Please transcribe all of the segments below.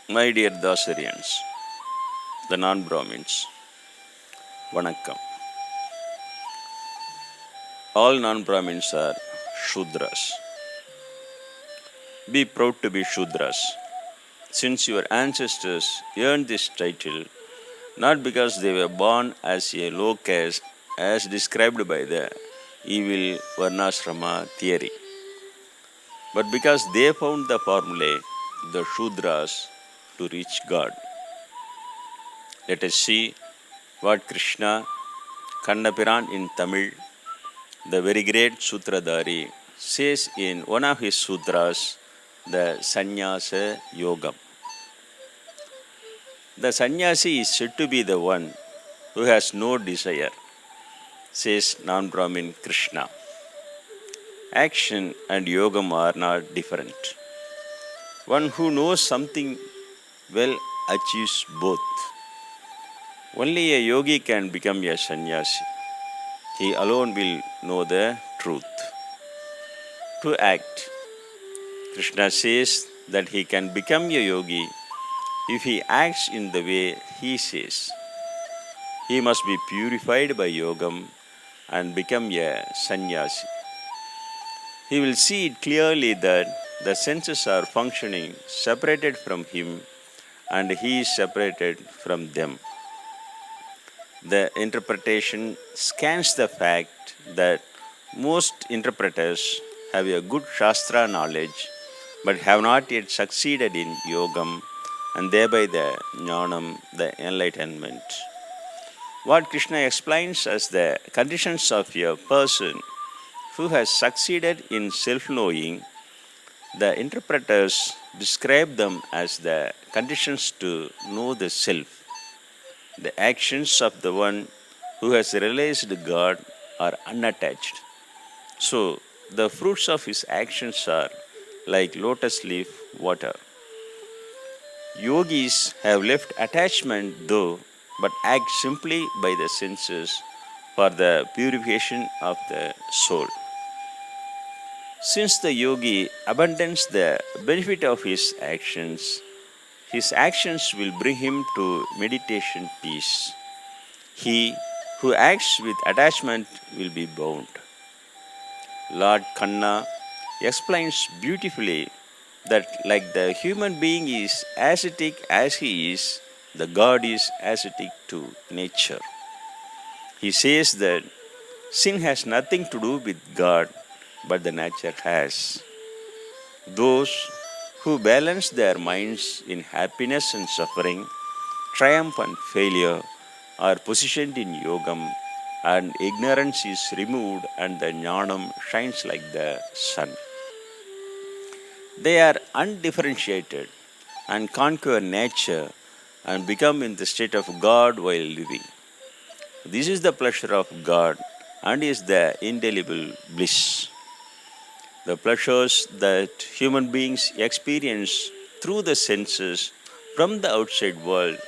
My dear Dasarians, the non-Brahmins, Vanakkam. All non-Brahmins are Shudras. Be proud to be Shudras, since your ancestors earned this title not because they were born as a low caste as described by the evil Varnashrama theory, but because they found the formulae, the Shudras, to reach God. Let us see what Krishna, Kannapiran in Tamil, the very great Sutradhari, says in one of his sutras, the Sanyasa Yogam. The sannyasi is said to be the one who has no desire, says non-Brahmin Krishna. Action and yogam are not different. One who knows something well achieves both. Only a yogi can become a sannyasi. He alone will know the truth. To act, Krishna says that he can become a yogi if he acts in the way he says. He must be purified by yogam and become a sannyasi. He will see it clearly that the senses are functioning separated from him and he is separated from them. The interpretation scans the fact that most interpreters have a good Shastra knowledge but have not yet succeeded in yogam and thereby the jnanam, the enlightenment. What Krishna explains as the conditions of a person who has succeeded in self-knowing, the interpreters describe them as the conditions to know the self. The actions of the one who has realized God are unattached. So, the fruits of his actions are like lotus leaf water. Yogis have left attachment though, but act simply by the senses for the purification of the soul. Since the yogi abandons the benefit of his actions will bring him to meditation peace. He who acts with attachment will be bound. Lord Kanna explains beautifully that like the human being is ascetic as he is, the God is ascetic to nature. He says that sin has nothing to do with God, but the nature has. Those who balance their minds in happiness and suffering, triumph and failure, are positioned in yogam, and ignorance is removed and the jnanam shines like the sun. They are undifferentiated and conquer nature and become in the state of God while living. This is the pleasure of God and is the indelible bliss. The pleasures that human beings experience through the senses from the outside world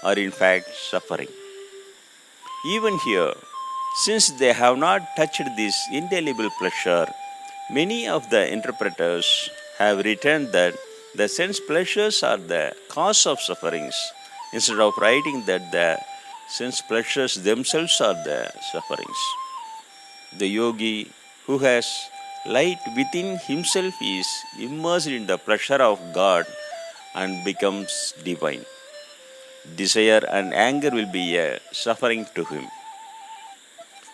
are in fact suffering. Even here, since they have not touched this indelible pleasure, many of the interpreters have written that the sense pleasures are the cause of sufferings, instead of writing that the sense pleasures themselves are the sufferings. The yogi who has light within himself is immersed in the pleasure of God and becomes divine. Desire and anger will be a suffering to him.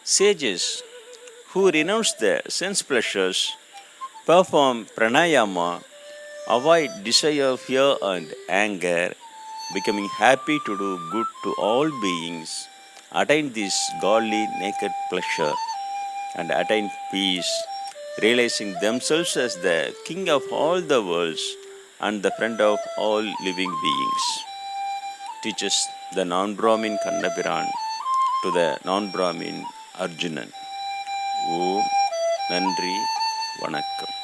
Sages who renounce the sense pleasures, perform pranayama, avoid desire, fear, and anger, becoming happy to do good to all beings, attain this godly naked pleasure, and attain peace, realizing themselves as the king of all the worlds and the friend of all living beings. Teaches the non-Brahmin Kannapiran to the non-Brahmin Arjunan. Om Nandri Vanakkam.